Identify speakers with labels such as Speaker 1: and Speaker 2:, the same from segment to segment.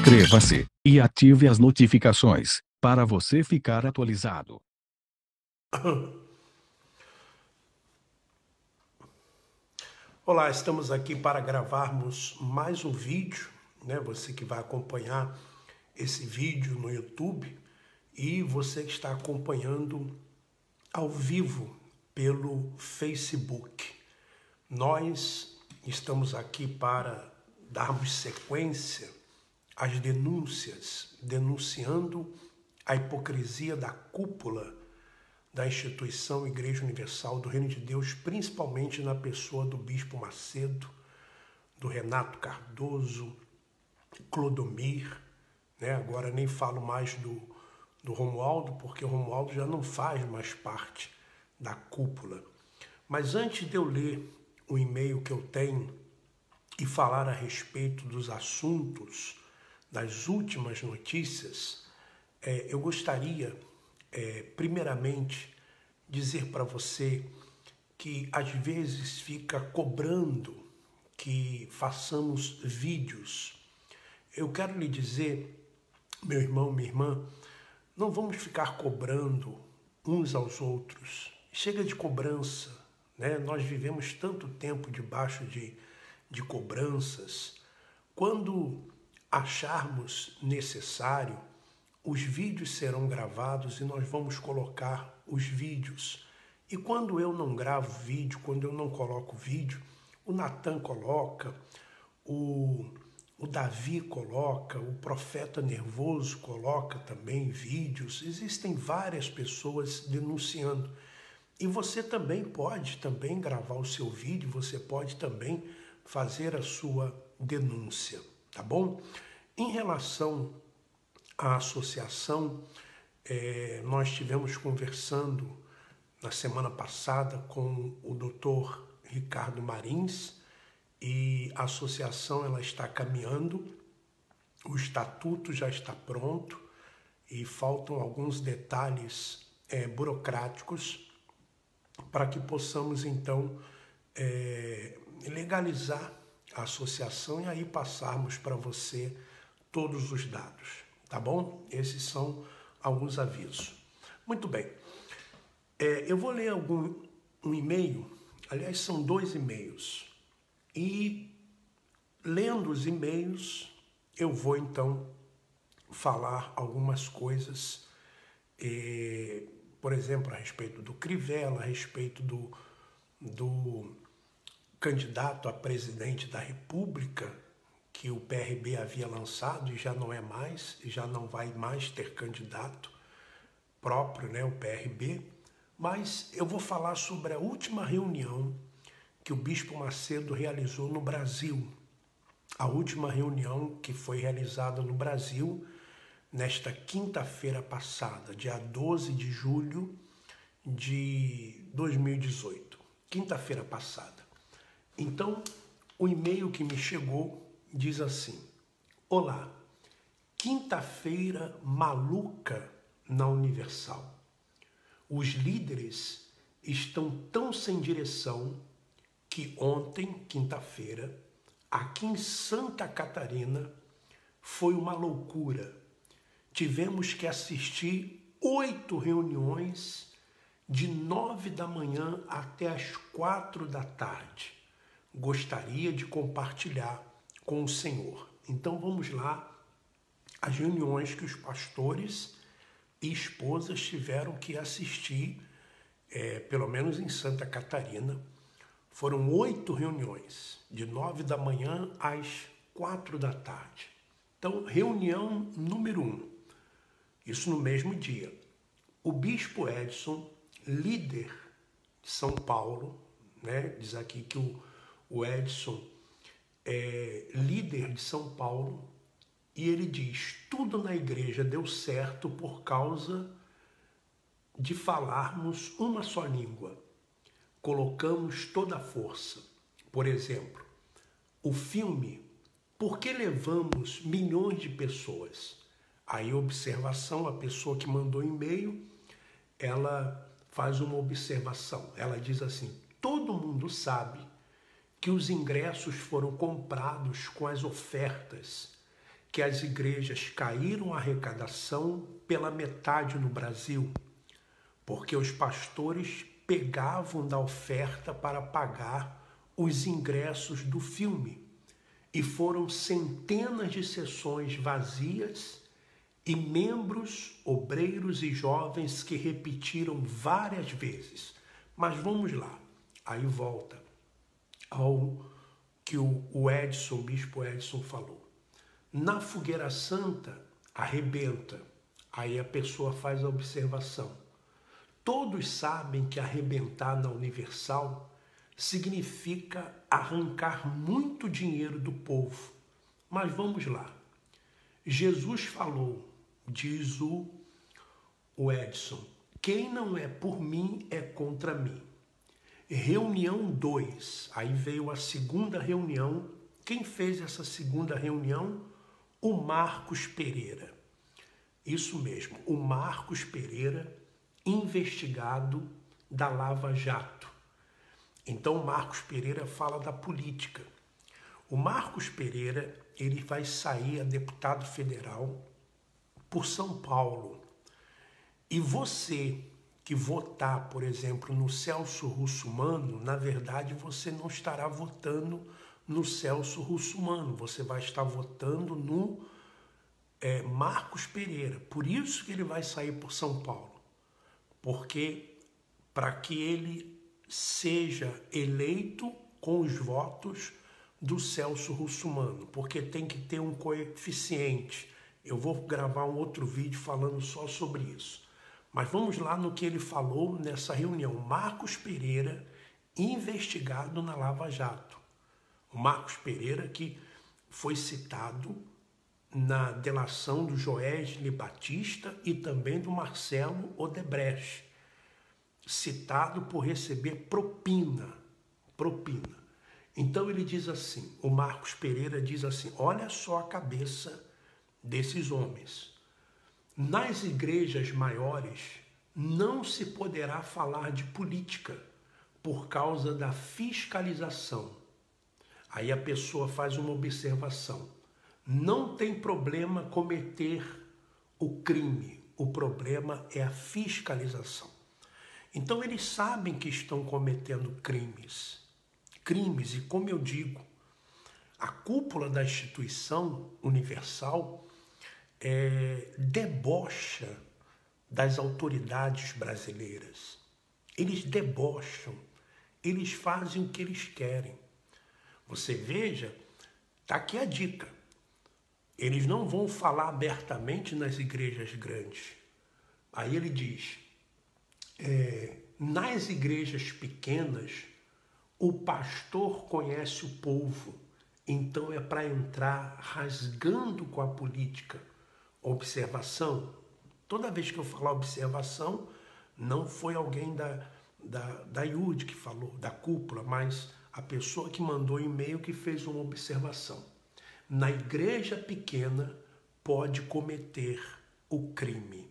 Speaker 1: Inscreva-se e ative as notificações para você ficar atualizado.
Speaker 2: Olá, estamos aqui para gravarmos mais um vídeo, né? Você que vai acompanhar esse vídeo no YouTube e você que está acompanhando ao vivo pelo Facebook. Nós estamos aqui para darmos sequência às denúncias, denunciando a hipocrisia da cúpula da instituição Igreja Universal do Reino de Deus, principalmente na pessoa do Bispo Macedo, do Renato Cardoso, Clodomir, né? Agora nem falo mais do Romualdo, porque o Romualdo já não faz mais parte da cúpula. Mas antes de eu ler o e-mail que eu tenho e falar a respeito dos assuntos, das últimas notícias, eu gostaria, primeiramente, dizer para você que às vezes fica cobrando que façamos vídeos. Eu quero lhe dizer, meu irmão, minha irmã, não vamos ficar cobrando uns aos outros. Chega de cobrança, né? Nós vivemos tanto tempo debaixo de cobranças. Quando acharmos necessário, os vídeos serão gravados e nós vamos colocar os vídeos. E quando eu não gravo vídeo, quando eu não coloco vídeo, o Natan coloca, o Davi coloca, o Profeta Nervoso coloca também vídeos. Existem várias pessoas denunciando. E você também pode gravar o seu vídeo, você pode também fazer a sua denúncia, tá bom? Em relação à associação, nós estivemos conversando na semana passada com o Dr. Ricardo Marins e a associação ela está caminhando, o estatuto já está pronto e faltam alguns detalhes burocráticos para que possamos então legalizar a associação e aí passarmos para você todos os dados, tá bom? Esses são alguns avisos. Muito bem, eu vou ler um e-mail, aliás são 2 e-mails, e lendo os e-mails eu vou então falar algumas coisas, por exemplo, a respeito do Crivella, a respeito do candidato a presidente da República, que o PRB havia lançado e já não é mais, e já não vai mais ter candidato próprio, né, o PRB. Mas eu vou falar sobre a última reunião que o Bispo Macedo realizou no Brasil. A última reunião que foi realizada no Brasil nesta quinta-feira passada, dia 12 de julho de 2018. Quinta-feira passada. Então, o e-mail que me chegou diz assim: olá, quinta-feira maluca na Universal. Os líderes estão tão sem direção que ontem, quinta-feira, aqui em Santa Catarina, foi uma loucura. Tivemos que assistir 8 reuniões de 9 da manhã até as 4 da tarde. Gostaria de compartilhar com o Senhor. Então vamos lá, as reuniões que os pastores e esposas tiveram que assistir, pelo menos em Santa Catarina, foram 8 reuniões, de 9 da manhã às 4 da tarde. Então, reunião número 1, isso no mesmo dia. O Bispo Edson, líder de São Paulo, né? Diz aqui que o Edson é líder de São Paulo, e ele diz: tudo na igreja deu certo por causa de falarmos uma só língua. Colocamos toda a força. Por exemplo, o filme Por que levamos milhões de pessoas? Aí observação, a pessoa que mandou e-mail, ela faz uma observação. Ela diz assim: todo mundo sabe que os ingressos foram comprados com as ofertas que as igrejas caíram a arrecadação pela metade no Brasil, porque os pastores pegavam da oferta para pagar os ingressos do filme. E foram centenas de sessões vazias e membros, obreiros e jovens que repetiram várias vezes. Mas vamos lá, aí volta ao que o Edson, o bispo Edson falou. Na fogueira santa, arrebenta. Aí a pessoa faz a observação. Todos sabem que arrebentar na Universal significa arrancar muito dinheiro do povo. Mas vamos lá. Jesus falou, diz o Edson, quem não é por mim é contra mim. Reunião 2, aí veio a segunda reunião. Quem fez essa segunda reunião? O Marcos Pereira. Isso mesmo, o Marcos Pereira, investigado da Lava Jato. Então, o Marcos Pereira fala da política. O Marcos Pereira, ele vai sair a deputado federal por São Paulo. E você que votar, por exemplo, no Celso Russomano, na verdade, você não estará votando no Celso Russomano, você vai estar votando no Marcos Pereira. Por isso que ele vai sair por São Paulo. Porque para que ele seja eleito com os votos do Celso Russomano, porque tem que ter um coeficiente. Eu vou gravar um outro vídeo falando só sobre isso. Mas vamos lá no que ele falou nessa reunião. Marcos Pereira, investigado na Lava Jato. O Marcos Pereira que foi citado na delação do Joesley Batista e também do Marcelo Odebrecht, citado por receber propina. Então ele diz assim, o Marcos Pereira diz assim, olha só a cabeça desses homens. Nas igrejas maiores não se poderá falar de política por causa da fiscalização. Aí a pessoa faz uma observação. Não tem problema cometer o crime, o problema é a fiscalização. Então eles sabem que estão cometendo crimes, e como eu digo, a cúpula da instituição universal debocha das autoridades brasileiras. Eles debocham, eles fazem o que eles querem. Você veja, está aqui a dica. Eles não vão falar abertamente nas igrejas grandes. Aí ele diz, nas igrejas pequenas, o pastor conhece o povo, então é para entrar rasgando com a política. Observação, toda vez que eu falar observação, não foi alguém da IUD que falou, da cúpula, mas a pessoa que mandou e-mail que fez uma observação. Na igreja pequena pode cometer o crime.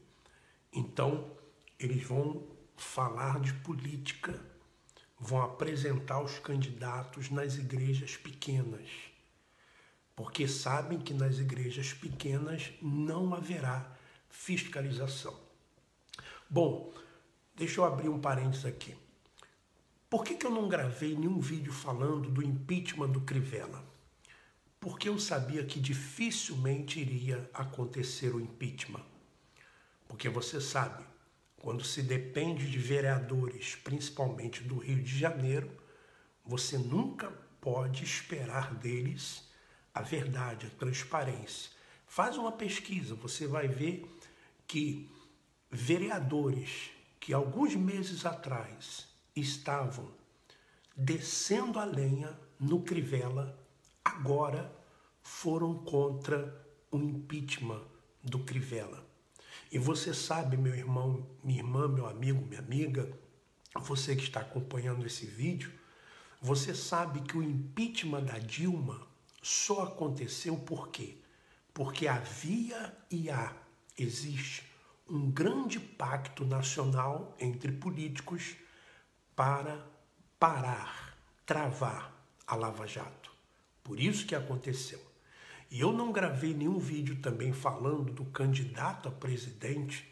Speaker 2: Então, eles vão falar de política, vão apresentar os candidatos nas igrejas pequenas, porque sabem que nas igrejas pequenas não haverá fiscalização. Bom, deixa eu abrir um parênteses aqui. Por que eu não gravei nenhum vídeo falando do impeachment do Crivella? Porque eu sabia que dificilmente iria acontecer o impeachment. Porque você sabe, quando se depende de vereadores, principalmente do Rio de Janeiro, você nunca pode esperar deles a verdade, a transparência. Faz uma pesquisa, você vai ver que vereadores que alguns meses atrás estavam descendo a lenha no Crivella, agora foram contra o impeachment do Crivella. E você sabe, meu irmão, minha irmã, meu amigo, minha amiga, você que está acompanhando esse vídeo, você sabe que o impeachment da Dilma só aconteceu por quê? Porque havia e existe um grande pacto nacional entre políticos para parar, travar a Lava Jato. Por isso que aconteceu. E eu não gravei nenhum vídeo também falando do candidato a presidente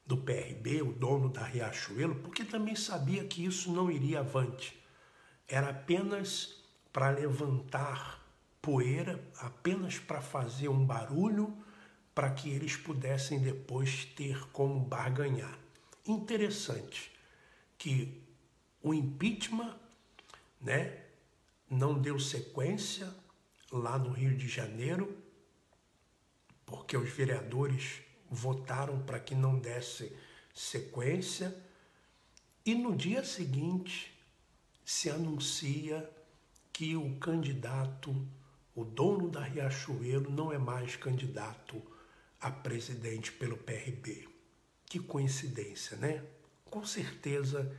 Speaker 2: do PRB, o dono da Riachuelo, porque também sabia que isso não iria avante. Era apenas para levantar poeira, apenas para fazer um barulho, para que eles pudessem depois ter como barganhar. Interessante que o impeachment, né, não deu sequência lá no Rio de Janeiro, porque os vereadores votaram para que não desse sequência, e no dia seguinte se anuncia que o candidato, o dono da Riachuelo, não é mais candidato a presidente pelo PRB. Que coincidência, né? Com certeza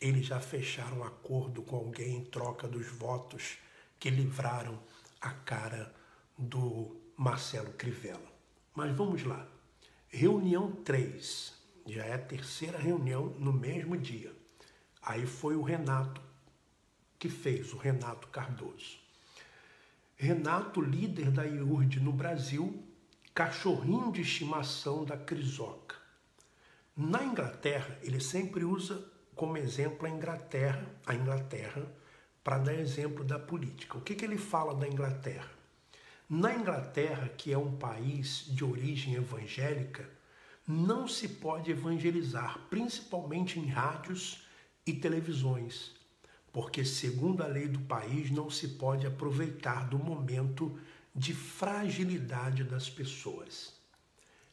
Speaker 2: eles já fecharam um acordo com alguém em troca dos votos que livraram a cara do Marcelo Crivella. Mas vamos lá. Reunião 3, já é a terceira reunião no mesmo dia. Aí foi o Renato que fez, o Renato Cardoso. Renato, líder da IURD no Brasil, cachorrinho de estimação da Crisoca. Na Inglaterra, ele sempre usa como exemplo a Inglaterra, para dar exemplo da política. O que ele fala da Inglaterra? Na Inglaterra, que é um país de origem evangélica, não se pode evangelizar, principalmente em rádios e televisões, porque, segundo a lei do país, não se pode aproveitar do momento de fragilidade das pessoas.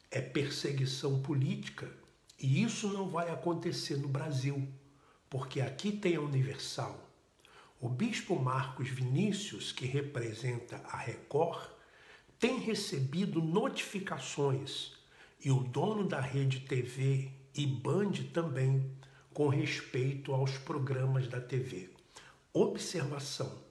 Speaker 2: É perseguição política e isso não vai acontecer no Brasil, porque aqui tem a Universal. O bispo Marcos Vinícius, que representa a Record, tem recebido notificações, e o dono da Rede TV e Band também, com respeito aos programas da TV. Observação: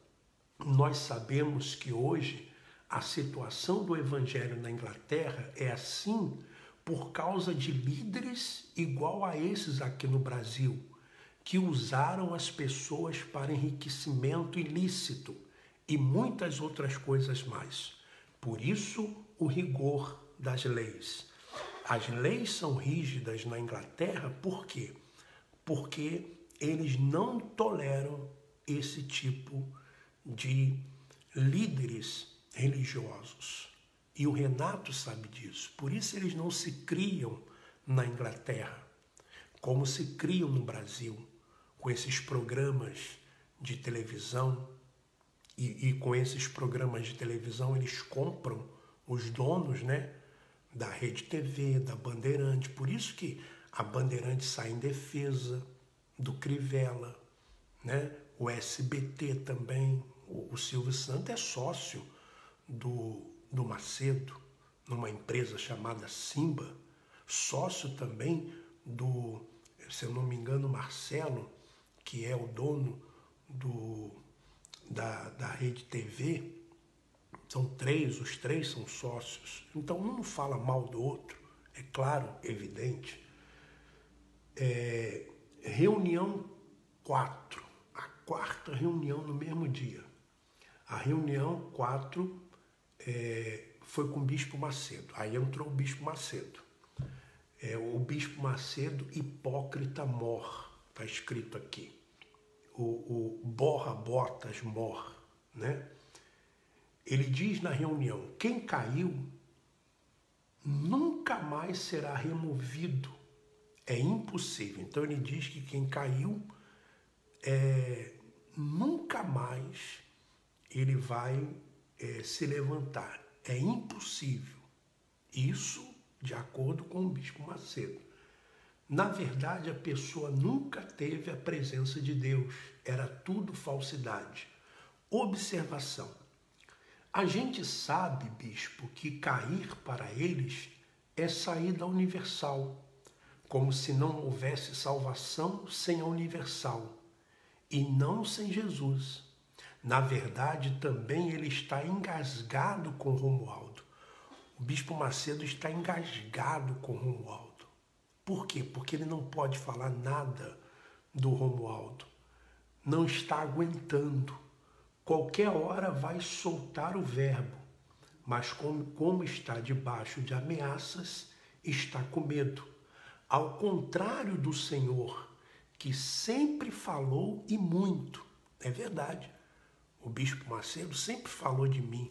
Speaker 2: nós sabemos que hoje a situação do evangelho na Inglaterra é assim por causa de líderes igual a esses aqui no Brasil, que usaram as pessoas para enriquecimento ilícito e muitas outras coisas mais. Por isso, o rigor das leis. As leis são rígidas na Inglaterra, por quê? Porque eles não toleram esse tipo de líderes religiosos. E o Renato sabe disso. Por isso eles não se criam na Inglaterra, como se criam no Brasil, com esses programas de televisão. E com esses programas de televisão eles compram os donos, né, da Rede TV, da Bandeirante. Por isso que a Bandeirante sai em defesa do Crivella, né? O SBT também. O Silvio Santos é sócio do Macedo, numa empresa chamada Simba, sócio também do, se eu não me engano, Marcelo, que é o dono da Rede TV. São três, os três são sócios. Então um não fala mal do outro, é claro, evidente. Reunião 4, a quarta reunião no mesmo dia. A reunião 4 foi com o Bispo Macedo. Aí entrou o Bispo Macedo. O Bispo Macedo, hipócrita mor, está escrito aqui. O borra botas mor, né? Ele diz na reunião: quem caiu nunca mais será removido. É impossível. Então ele diz que quem caiu nunca mais ele vai se levantar. É impossível. Isso de acordo com o Bispo Macedo. Na verdade, a pessoa nunca teve a presença de Deus. Era tudo falsidade. Observação. A gente sabe, bispo, que cair para eles é sair da Universal, como se não houvesse salvação sem a Universal, e não sem Jesus. Na verdade, também ele está engasgado com Romualdo. O Bispo Macedo está engasgado com Romualdo. Por quê? Porque ele não pode falar nada do Romualdo. Não está aguentando. Qualquer hora vai soltar o verbo. mas como está debaixo de ameaças, está com medo. Ao contrário do Senhor, que sempre falou e muito. É verdade. O bispo Macedo sempre falou de mim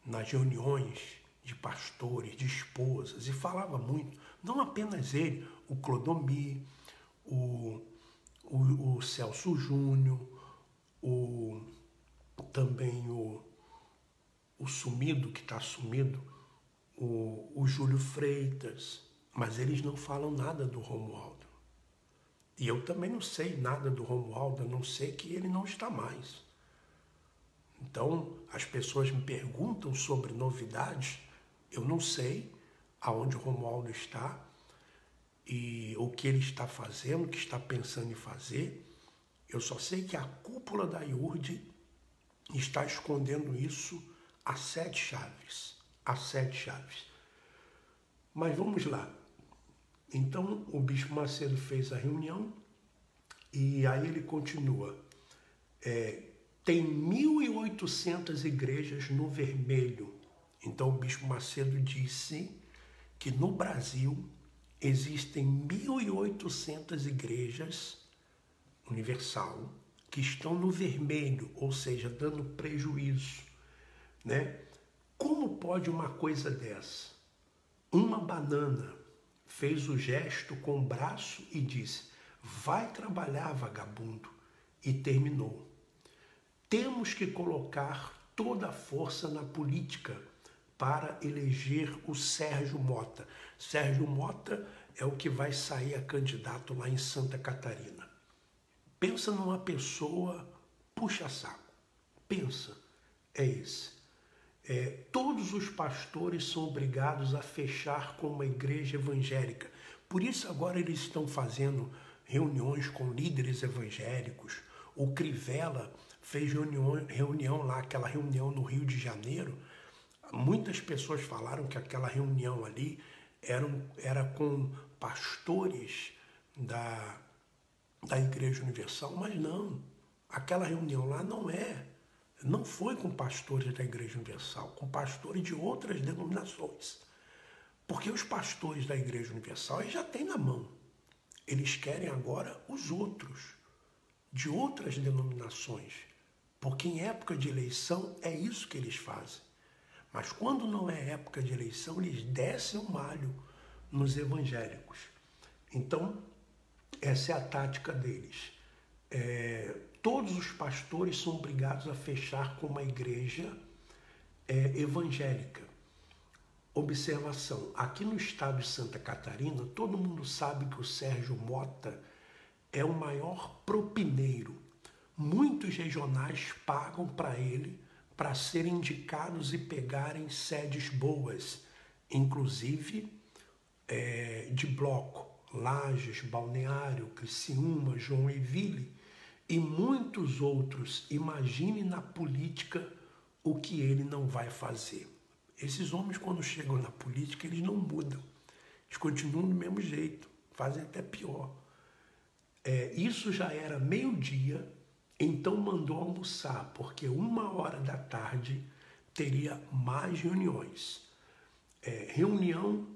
Speaker 2: nas reuniões de pastores, de esposas, e falava muito. Não apenas ele, o Clodomir, o Celso Júnior, também o sumido, que está sumido, o Júlio Freitas, mas eles não falam nada do Romualdo. E eu também não sei nada do Romualdo, a não ser que ele não está mais. Então, as pessoas me perguntam sobre novidades, eu não sei aonde o Romualdo está e o que ele está fazendo, o que está pensando em fazer. Eu só sei que a cúpula da IURD está escondendo isso a 7 chaves. A 7 chaves. Mas vamos lá. Então, o bispo Macedo fez a reunião e aí ele continua. Tem 1.800 igrejas no vermelho. Então, o bispo Macedo disse que no Brasil existem 1.800 igrejas universal que estão no vermelho, ou seja, dando prejuízo, né? Como pode uma coisa dessa? Uma banana fez o gesto com o braço e disse: vai trabalhar, vagabundo, e terminou. Temos que colocar toda a força na política para eleger o Sérgio Mota. Sérgio Mota é o que vai sair a candidato lá em Santa Catarina. Pensa numa pessoa puxa-saco. Pensa, é esse. Todos os pastores são obrigados a fechar com uma igreja evangélica. Por isso agora eles estão fazendo reuniões com líderes evangélicos. O Crivella fez reunião lá, aquela reunião no Rio de Janeiro. Muitas pessoas falaram que aquela reunião ali era com pastores da Igreja Universal, mas não. Aquela reunião lá não foi com pastores da Igreja Universal, com pastores de outras denominações. Porque os pastores da Igreja Universal eles já têm na mão. Eles querem agora os outros, de outras denominações. Porque em época de eleição é isso que eles fazem. Mas quando não é época de eleição, eles descem o malho nos evangélicos. Então, essa é a tática deles. Todos os pastores são obrigados a fechar com uma igreja evangélica. Observação, aqui no estado de Santa Catarina, todo mundo sabe que o Sérgio Mota é o maior propineiro. Muitos regionais pagam para ele para serem indicados e pegarem sedes boas, inclusive de bloco, Lages, Balneário, Criciúma, Joinville e muitos outros. Imagine na política o que ele não vai fazer. Esses homens, quando chegam na política, eles não mudam. Eles continuam do mesmo jeito, fazem até pior. Isso já era meio-dia, então mandou almoçar, porque 13h teria mais reuniões. Reunião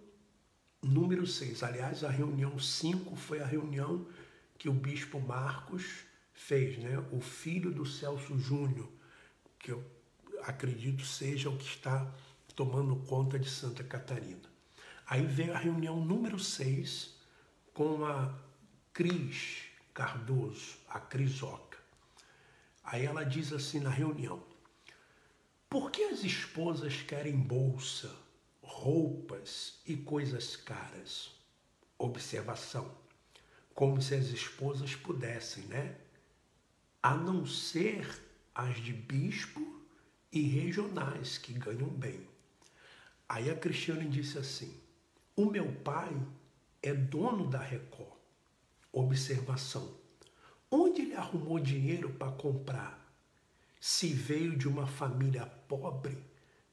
Speaker 2: número 6. Aliás, a reunião 5 foi a reunião que o bispo Marcos fez, né? O filho do Celso Júnior, que eu acredito seja o que está tomando conta de Santa Catarina. Aí veio a reunião número 6 com a Cris Cardoso, a Crisoca. Aí ela diz assim na reunião: por que as esposas querem bolsa, roupas e coisas caras? Observação, como se as esposas pudessem, né? A não ser as de bispo e regionais, que ganham bem. Aí a Cristiane disse assim: o meu pai é dono da Record. Observação, onde ele arrumou dinheiro para comprar? Se veio de uma família pobre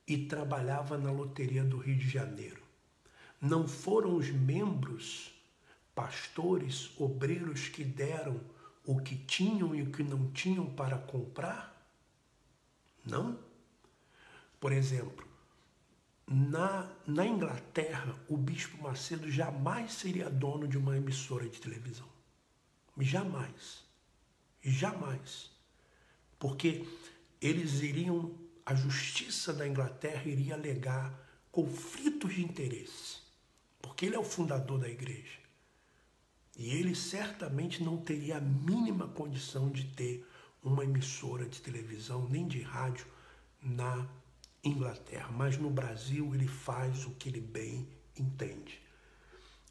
Speaker 2: e trabalhava na loteria do Rio de Janeiro. Não foram os membros, pastores, obreiros que deram o que tinham e o que não tinham para comprar? Não? Por exemplo, Na Inglaterra, o Bispo Macedo jamais seria dono de uma emissora de televisão. Jamais. Jamais. Porque a justiça da Inglaterra iria alegar conflitos de interesse. Porque ele é o fundador da igreja. E ele certamente não teria a mínima condição de ter uma emissora de televisão, nem de rádio, na Inglaterra. Mas no Brasil ele faz o que ele bem entende.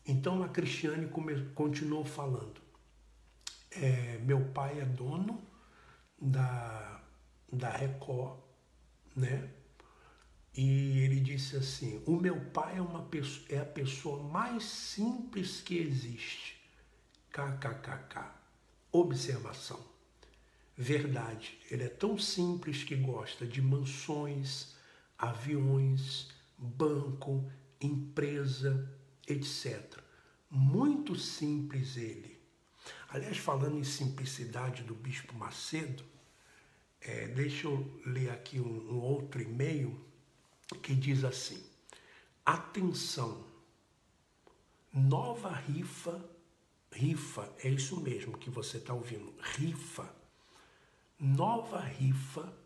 Speaker 2: Então a Cristiane continuou falando. Meu pai é dono da Record, né? E ele disse assim, o meu pai é a pessoa mais simples que existe. KKKK. Observação. Verdade, ele é tão simples que gosta de mansões, aviões, banco, empresa, etc. Muito simples ele. Aliás, falando em simplicidade do Bispo Macedo, deixa eu ler aqui um outro e-mail que diz assim, atenção, nova rifa é isso mesmo que você está ouvindo, nova rifa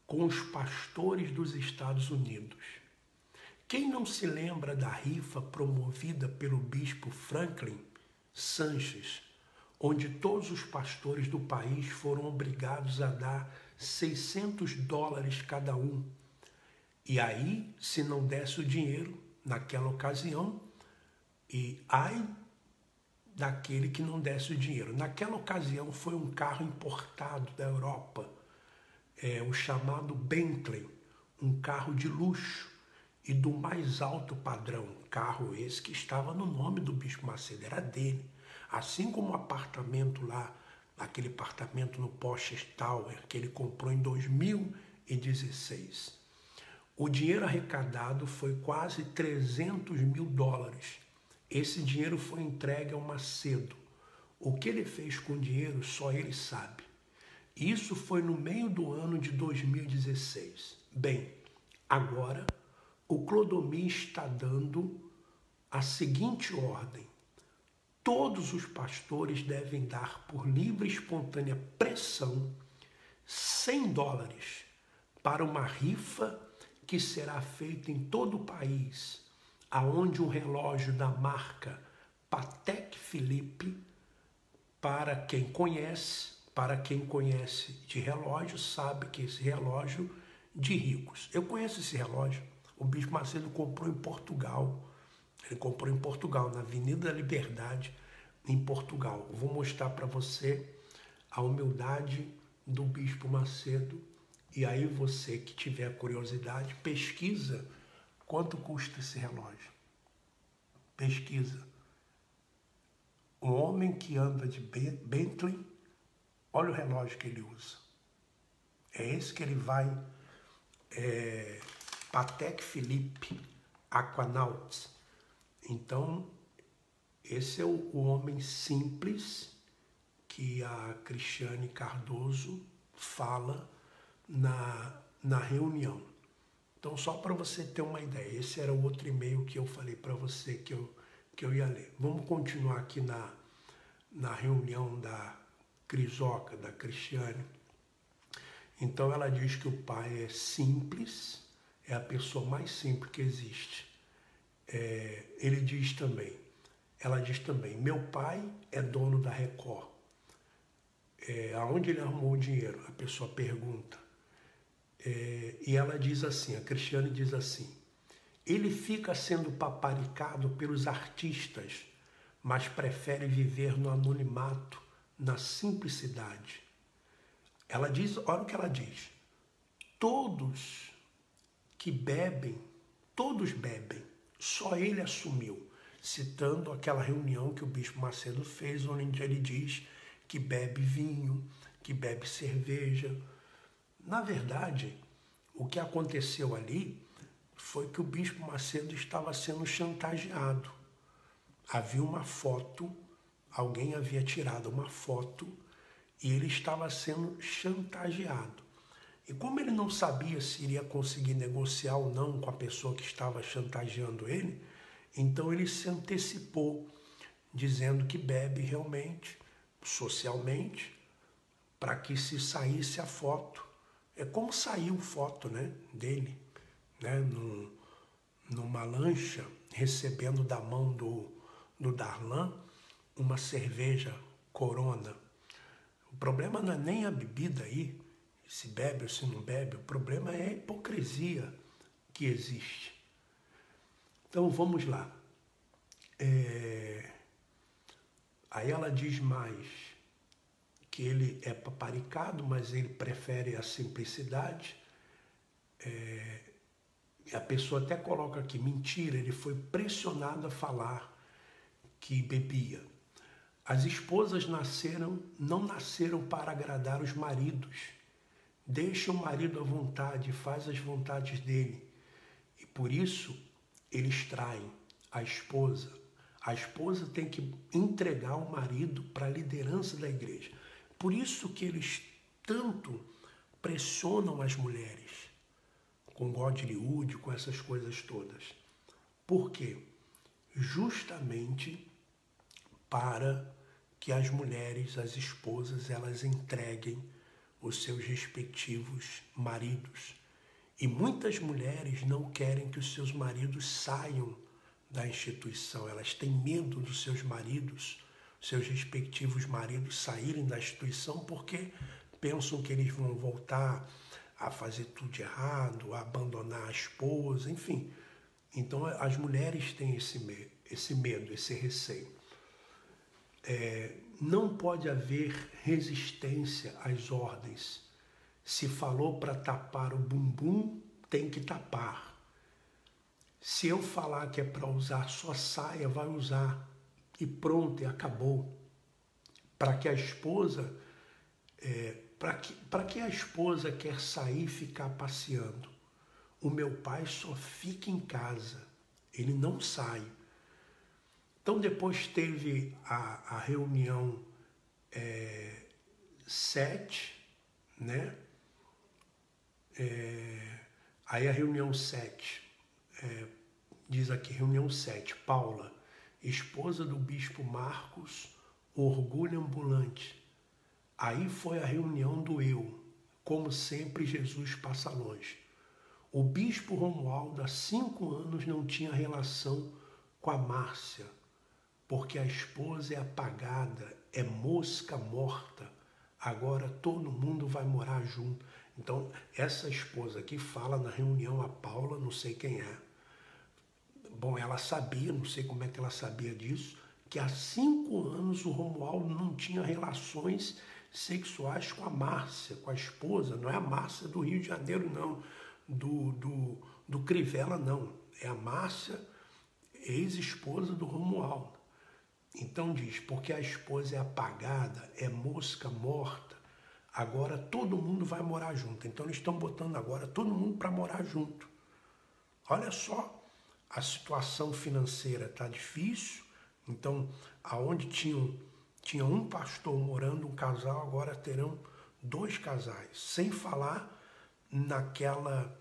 Speaker 2: com os pastores dos Estados Unidos. Quem não se lembra da rifa promovida pelo bispo Franklin Sanches, onde todos os pastores do país foram obrigados a dar $600 cada um. E aí, se não desse o dinheiro naquela ocasião, e ai daquele que não desse o dinheiro. Naquela ocasião foi um carro importado da Europa, o chamado Bentley, um carro de luxo e do mais alto padrão. Carro esse que estava no nome do Bispo Macedo, era dele. Assim como o apartamento lá, aquele apartamento no Porsche Tower que ele comprou em 2016. O dinheiro arrecadado foi quase $300 mil. Esse dinheiro foi entregue ao Macedo. O que ele fez com o dinheiro, só ele sabe. Isso foi no meio do ano de 2016. Bem, agora o Clodomir está dando a seguinte ordem. Todos os pastores devem dar por livre e espontânea pressão $100 para uma rifa que será feita em todo o país, aonde um relógio da marca Patek Philippe, para quem conhece de relógio, sabe que esse relógio de ricos. Eu conheço esse relógio, o Bispo Macedo comprou em Portugal. Ele comprou em Portugal, na Avenida da Liberdade, em Portugal. Eu vou mostrar para você a humildade do Bispo Macedo. E aí você que tiver curiosidade, pesquisa quanto custa esse relógio. Pesquisa. Um homem que anda de Bentley, olha o relógio que ele usa. É esse que ele vai, Patek Philippe Aquanaut. Então, esse é o homem simples que a Cristiane Cardoso fala na reunião. Então, só para você ter uma ideia, esse era o outro e-mail que eu falei para você que eu ia ler. Vamos continuar aqui na reunião da Crisoca, da Cristiane. Então, ela diz que o pai é simples, é a pessoa mais simples que existe. Ela diz também, meu pai é dono da Record. Aonde ele arrumou o dinheiro? A pessoa pergunta. E ela diz assim, a Cristiane diz assim, ele fica sendo paparicado pelos artistas, mas prefere viver no anonimato, na simplicidade. Ela diz, olha o que ela diz, todos bebem, só ele assumiu, citando aquela reunião que o Bispo Macedo fez, onde ele diz que bebe vinho, que bebe cerveja. Na verdade, o que aconteceu ali foi que o Bispo Macedo estava sendo chantageado. Havia uma foto, alguém havia tirado uma foto e ele estava sendo chantageado. E como ele não sabia se iria conseguir negociar ou não com a pessoa que estava chantageando ele, então ele se antecipou, dizendo que bebe realmente, socialmente, para que se saísse a foto. É como saiu foto, né, dele, né, numa lancha, recebendo da mão do Darlan uma cerveja Corona. O problema não é nem a bebida aí, se bebe ou se não bebe, o problema é a hipocrisia que existe. Então vamos lá. Aí ela diz mais que ele é paparicado, mas ele prefere a simplicidade. A pessoa até coloca aqui, mentira, ele foi pressionado a falar que bebia. As esposas não nasceram para agradar os maridos. Deixa o marido à vontade, faz as vontades dele. E por isso, eles traem a esposa. A esposa tem que entregar o marido para a liderança da igreja. Por isso que eles tanto pressionam as mulheres, com godly wood, com essas coisas todas. Por quê? Justamente para que as mulheres, as esposas, elas entreguem os seus respectivos maridos. E muitas mulheres não querem que os seus maridos saiam da instituição. Elas têm medo dos seus maridos, seus respectivos maridos saírem da instituição porque pensam que eles vão voltar a fazer tudo de errado, a abandonar a esposa, enfim. Então as mulheres têm esse medo, esse receio. Não pode haver resistência às ordens. Se falou para tapar o bumbum, tem que tapar. Se eu falar que é para usar só saia, vai usar. E pronto, e acabou. Para que a esposa, para que a esposa quer sair e ficar passeando? O meu pai só fica em casa, ele não sai. Então depois teve a reunião 7, né? Aí a reunião 7, diz aqui, reunião 7, Paula, esposa do bispo Marcos, orgulho ambulante. Aí foi a reunião do eu, como sempre Jesus passa longe. O bispo Romualdo há 5 anos não tinha relação com a Márcia, porque a esposa é apagada, é mosca morta, agora todo mundo vai morar junto. Então, essa esposa aqui fala na reunião a Paula, não sei quem é. Bom, ela sabia, não sei como é que ela sabia disso, que há 5 anos o Romualdo não tinha relações sexuais com a Márcia, com a esposa. Não é a Márcia do Rio de Janeiro, não, do Crivella, não. É a Márcia, ex-esposa do Romualdo. Então diz, porque a esposa é apagada, é mosca morta, agora todo mundo vai morar junto. Então eles estão botando agora todo mundo para morar junto. Olha só, a situação financeira está difícil. Então, aonde tinha um pastor morando, um casal, agora terão 2 casais. Sem falar naquela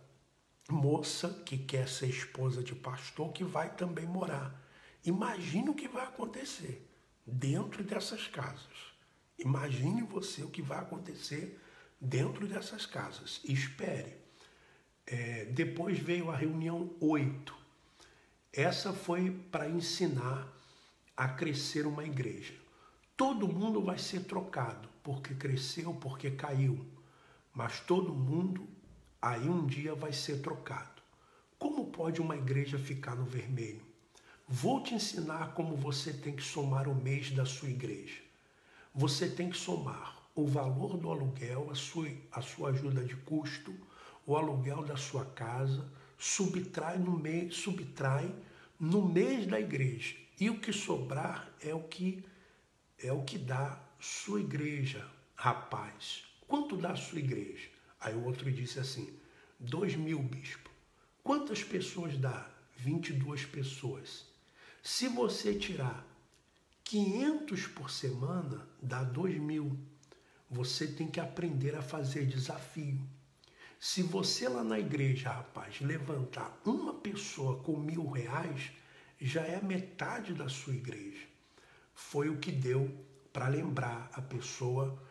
Speaker 2: moça que quer ser esposa de pastor, que vai também morar. Imagine o que vai acontecer dentro dessas casas. Imagine você o que vai acontecer dentro dessas casas. Espere. Depois veio a reunião 8. Essa foi para ensinar a crescer uma igreja. Todo mundo vai ser trocado, porque cresceu, porque caiu. Mas todo mundo aí um dia vai ser trocado. Como pode uma igreja ficar no vermelho? Vou te ensinar como você tem que somar o mês da sua igreja. Você tem que somar o valor do aluguel, a sua ajuda de custo, o aluguel da sua casa, subtrai no mês da igreja. E o que sobrar é o que dá sua igreja, rapaz. Quanto dá a sua igreja? Aí o outro disse assim, 2.000, bispo. Quantas pessoas dá? 22 pessoas. Se você tirar 500 por semana, dá 2.000. Você tem que aprender a fazer desafio. Se você lá na igreja, rapaz, levantar uma pessoa com R$1.000, já é a metade da sua igreja. Foi o que deu para lembrar a pessoa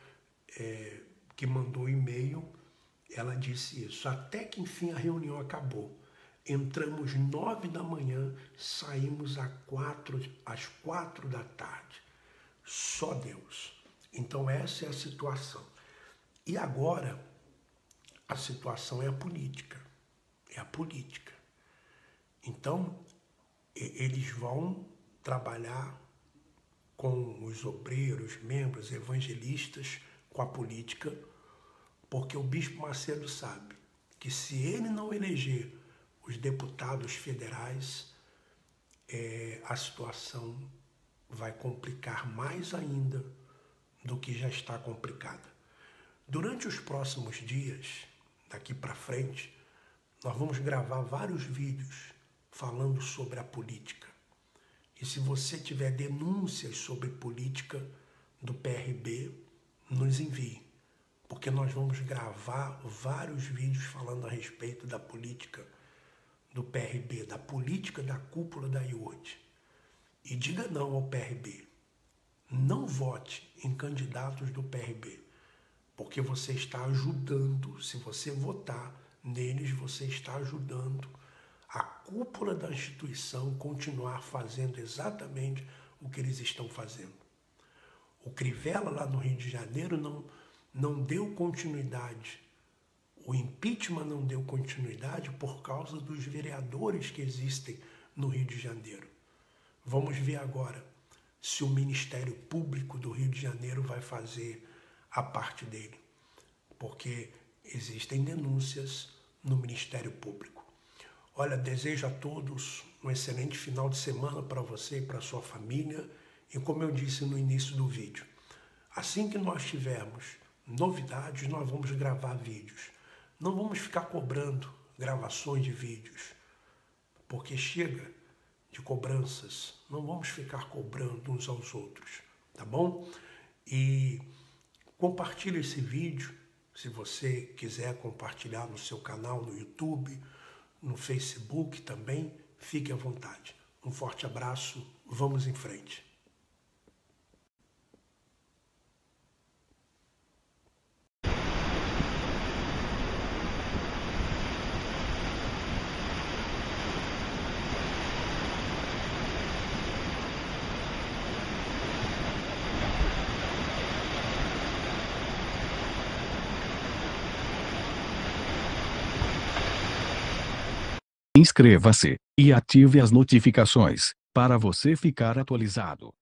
Speaker 2: que mandou o e-mail. Ela disse isso. Até que enfim a reunião acabou. Entramos 9 da manhã, saímos às 4 da tarde. Só Deus. Então essa é a situação. E agora, a situação é a política. É a política. Então, eles vão trabalhar com os obreiros, membros, evangelistas, com a política, porque o Bispo Macedo sabe que se ele não eleger os deputados federais, a situação vai complicar mais ainda do que já está complicada. Durante os próximos dias, daqui para frente, nós vamos gravar vários vídeos falando sobre a política. E se você tiver denúncias sobre política do PRB, nos envie, porque nós vamos gravar vários vídeos falando a respeito da política do PRB, da política da cúpula da IOD. E diga não ao PRB. Não vote em candidatos do PRB, porque você está ajudando, se você votar neles, você está ajudando a cúpula da instituição continuar fazendo exatamente o que eles estão fazendo. O Crivella, lá no Rio de Janeiro, não deu continuidade. O impeachment não deu continuidade por causa dos vereadores que existem no Rio de Janeiro. Vamos ver agora se o Ministério Público do Rio de Janeiro vai fazer a parte dele, porque existem denúncias no Ministério Público. Olha, desejo a todos um excelente final de semana para você e para sua família. E como eu disse no início do vídeo, assim que nós tivermos novidades, nós vamos gravar vídeos. Não vamos ficar cobrando gravações de vídeos, porque chega de cobranças. Não vamos ficar cobrando uns aos outros, tá bom? E compartilhe esse vídeo, se você quiser compartilhar no seu canal, no YouTube, no Facebook também, fique à vontade. Um forte abraço, vamos em frente.
Speaker 1: Inscreva-se e ative as notificações para você ficar atualizado.